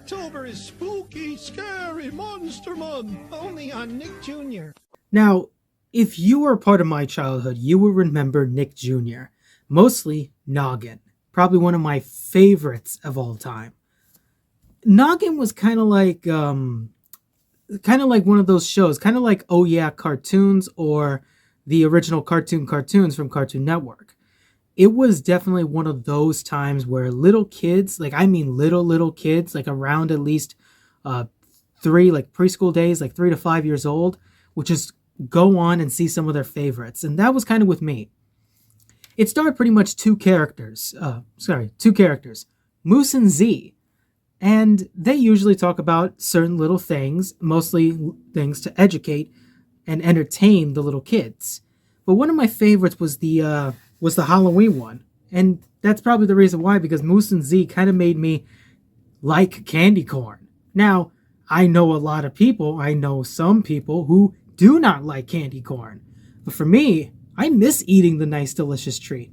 October is spooky, scary monster month, only on Nick Jr. Now, if you were a part of my childhood, you will remember Nick Jr., mostly Noggin, probably one of my favorites of all time. Noggin was kind of like one of those shows, kind of like Oh Yeah Cartoons or the original cartoons from Cartoon Network. It was definitely one of those times where little kids, like I mean little kids, like around at least preschool days, like 3 to 5 years old, would just go on and see some of their favorites. And that was kind of with me. It started pretty much two characters, Moose and Z. And they usually talk about certain little things, mostly things to educate and entertain the little kids. But one of my favorites was the Halloween one. And that's probably the reason why, because Moose and Z kind of made me like candy corn. Now, I know some people who do not like candy corn. But for me, I miss eating the nice, delicious treat.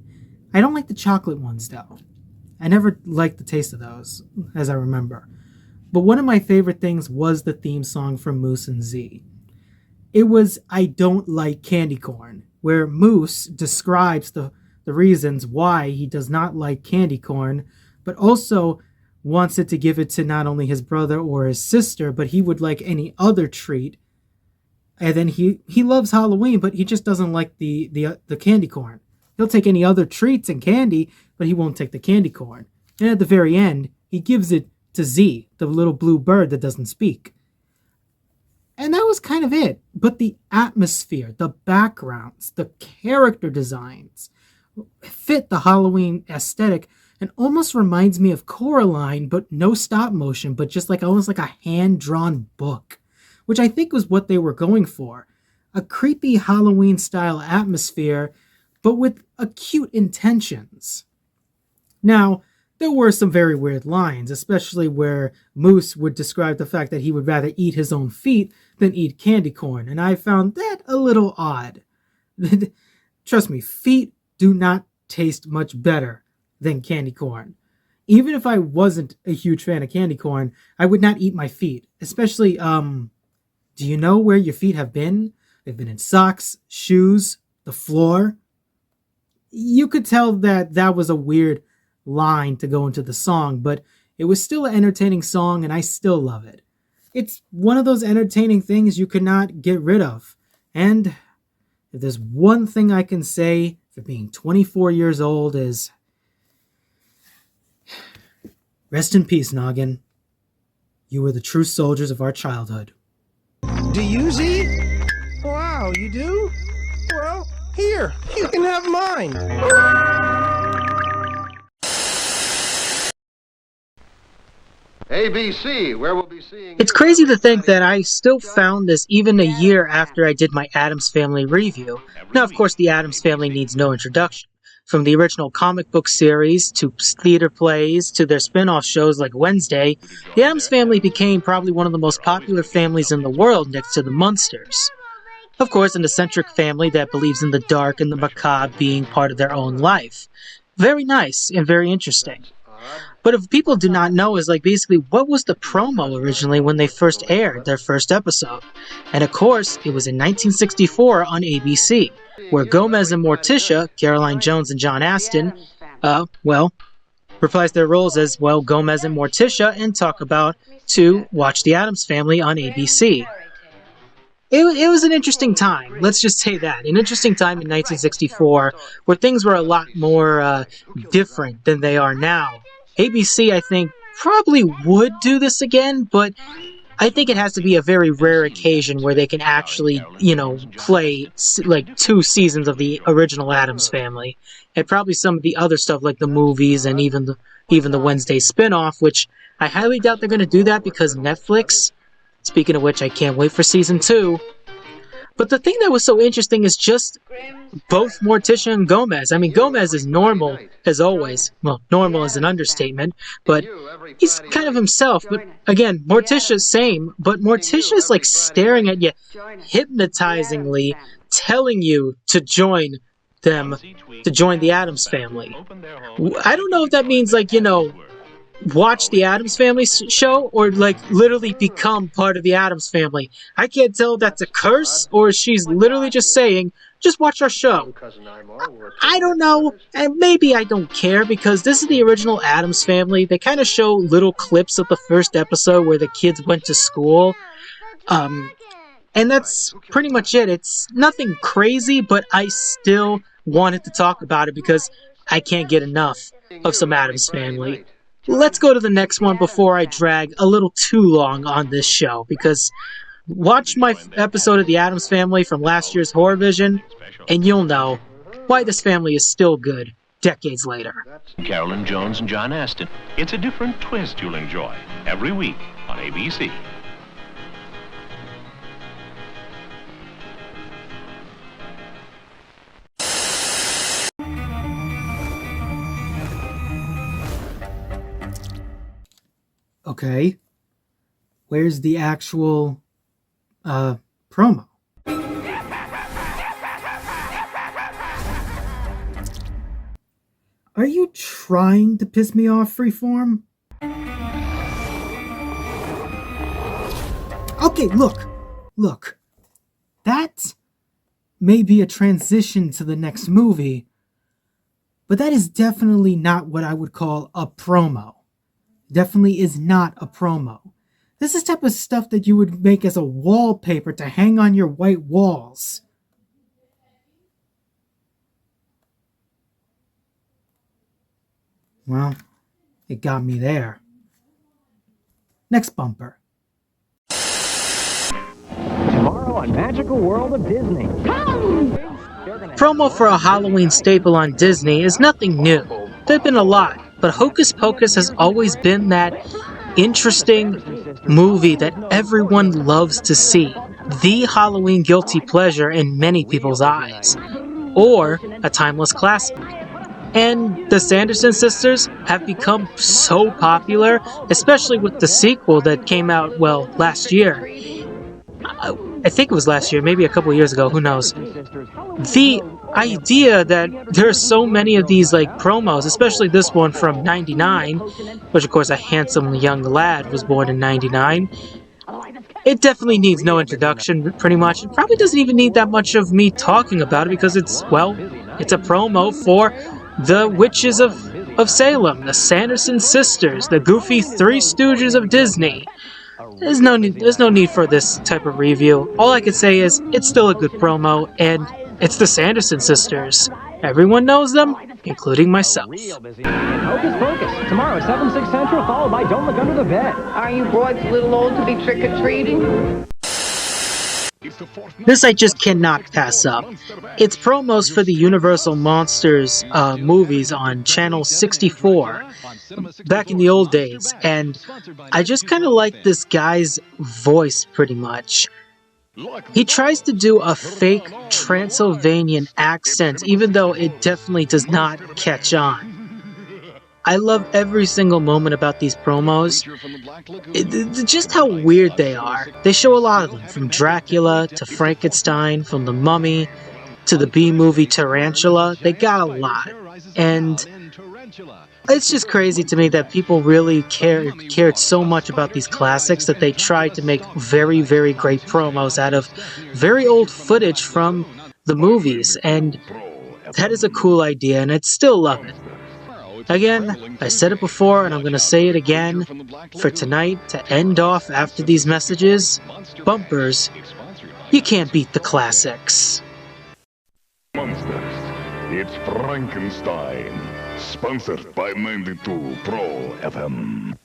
I don't like the chocolate ones, though. I never liked the taste of those, as I remember. But one of my favorite things was the theme song from Moose and Z. It was I Don't Like Candy Corn, where Moose describes the reasons why he does not like candy corn, but also wants it to give it to not only his brother or his sister, but he would like any other treat. And then he loves Halloween, but he just doesn't like the candy corn. He'll take any other treats and candy, but he won't take the candy corn. And at the very end, he gives it to Z, the little blue bird that doesn't speak. And that was kind of it. But the atmosphere, the backgrounds, the character designs fit the Halloween aesthetic and almost reminds me of Coraline, but no stop motion, but just like almost like a hand-drawn book, which I think was what they were going for. A creepy Halloween-style atmosphere, but with acute intentions. Now, there were some very weird lines, especially where Moose would describe the fact that he would rather eat his own feet than eat candy corn, and I found that a little odd. Trust me, feet do not taste much better than candy corn. Even if I wasn't a huge fan of candy corn, I would not eat my feet, especially, do you know where your feet have been? They've been in socks, shoes, the floor. You could tell that was a weird line to go into the song, but it was still an entertaining song, and I still love it. It's one of those entertaining things you could not get rid of. And if there's one thing I can say for being 24 years old is, rest in peace, Noggin. You were the true soldiers of our childhood. Do you, Z? Wow, you do? Well, here, you can have mine. ABC, where we'll be seeing... It's crazy to think that I still found this even a year after I did my Addams Family review. Now, of course, the Addams Family needs no introduction. From the original comic book series, to theater plays, to their spin-off shows like Wednesday, the Addams Family became probably one of the most popular families in the world next to the Munsters. Of course, an eccentric family that believes in the dark and the macabre being part of their own life. Very nice and very interesting. But if people do not know, is like basically what was the promo originally when they first aired their first episode? And of course, it was in 1964 on ABC, where Gomez and Morticia, Caroline Jones and John Astin, reprise their roles as, Gomez and Morticia and talk about to watch the Addams Family on ABC. It was an interesting time, let's just say that. An interesting time in 1964, where things were a lot more different than they are now. ABC, I think, probably would do this again, but I think it has to be a very rare occasion where they can actually, play like 2 seasons of the original Addams Family. And probably some of the other stuff like the movies and even the Wednesday spin-off, which I highly doubt they're going to do that because Netflix. Speaking of which, I can't wait for season 2. But the thing that was so interesting is just both Morticia and Gomez. I mean, Gomez is normal, as always. Well, normal is an understatement, but he's kind of himself. But again, Morticia's same, but Morticia's like staring at you, hypnotizingly telling you to join them, to join the Addams Family. I don't know if that means like, watch the Addams Family show or like literally become part of the Addams Family. I can't tell if that's a curse or she's literally just saying, just watch our show. I don't know, and maybe I don't care because this is the original Addams Family. They kind of show little clips of the first episode where the kids went to school. And that's pretty much it. It's nothing crazy, but I still wanted to talk about it because I can't get enough of some Addams Family. Let's go to the next one before I drag a little too long on this show, because watch my episode of the Addams Family from last year's HorrorVision, and you'll know why this family is still good decades later. Carolyn Jones and John Astin. It's a different twist you'll enjoy every week on ABC. Okay, where's the actual promo? Are you trying to piss me off, Freeform? Okay, look. That may be a transition to the next movie, but that is definitely not what I would call a promo. Definitely is not a promo. This is type of stuff that you would make as a wallpaper to hang on your white walls. Well, it got me there. Next bumper. Tomorrow on Magical World of Disney. Promo for a Halloween staple on Disney is nothing new. There have been a lot, but Hocus Pocus has always been that interesting movie that everyone loves to see. The Halloween guilty pleasure in many people's eyes. Or a timeless classic. And the Sanderson sisters have become so popular, especially with the sequel that came out, well, last year. I think it was last year, maybe a couple years ago, who knows. The idea that there are so many of these like promos, especially this one from 99, which of course a handsome young lad was born in 99, it definitely needs no introduction, pretty much. It probably doesn't even need that much of me talking about it because it's, well, it's a promo for the Witches of Salem, the Sanderson sisters, the goofy Three Stooges of Disney. There's no need for this type of review. All I can say is it's still a good promo, and it's the Sanderson sisters. Everyone knows them, including myself. Hocus Pocus, tomorrow at 7, 6 Central, followed by Don't Look Under the Bed. Are you boys a little old to be trick-or-treating? This I just cannot pass up. It's promos for the Universal Monsters movies on Channel 64 back in the old days, and I just kind of like this guy's voice pretty much. He tries to do a fake Transylvanian accent, even though it definitely does not catch on. I love every single moment about these promos. Just how weird they are. They show a lot of them, from Dracula to Frankenstein, from The Mummy to the B-movie Tarantula. They got a lot. And it's just crazy to me that people really cared so much about these classics that they tried to make very, very great promos out of very old footage from the movies. And that is a cool idea, and I'd still love it. Again, I said it before and I'm going to say it again. For tonight, to end off after these messages, bumpers, you can't beat the classics. Monsters, it's Frankenstein, sponsored by 92 Pro FM.